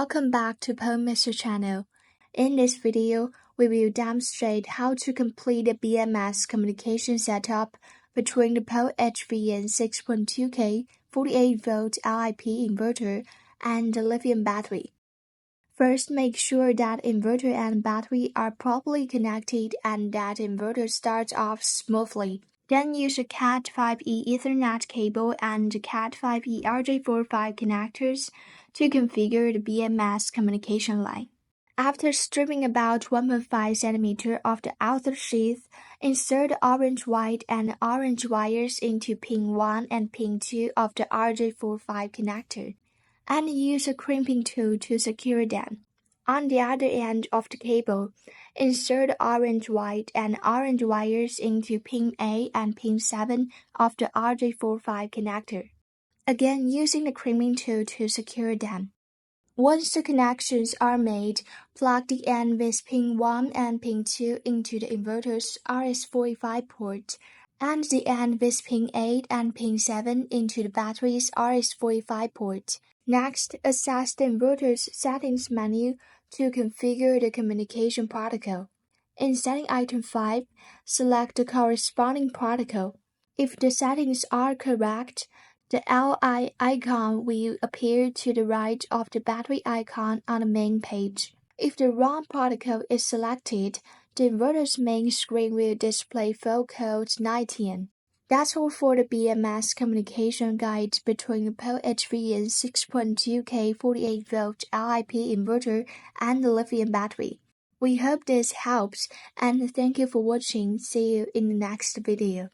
Welcome back to PowMr channel. In this video, we will demonstrate how to complete a BMS communication setup between the POW-HVM6.2K-48V-LIP Inverter and the lithium battery. First, make sure that inverter and battery are properly connected and that inverter starts off smoothly. Then use a Cat5e Ethernet cable and Cat5e RJ45 connectors to configure the BMS communication line. After stripping about 1.5 cm of the outer sheath, insert the orange, white, and orange wires into pin 1 and pin 2 of the RJ45 connector, and use a crimping tool to secure them. On the other end of the cable, insert orange, white, and orange wires into pin A and pin 7 of the RJ45 connector, again using the crimping tool to secure them. Once the connections are made, plug the end with pin 1 and pin 2 into the inverter's RS45 port, and the end with pin 8 and pin 7 into the battery's RS45 port. Next, access the inverter's settings menu to configure the communication protocol. In setting item 5, select the corresponding protocol. If the settings are correct, the LI icon will appear to the right of the battery icon on the main page. If the wrong protocol is selected, the inverter's main screen will display fault code 19. That's all for the BMS communication guide between the POW-HVM6.2K-48V-LIP Inverter and the lithium battery. We hope this helps, and thank you for watching. See you in the next video.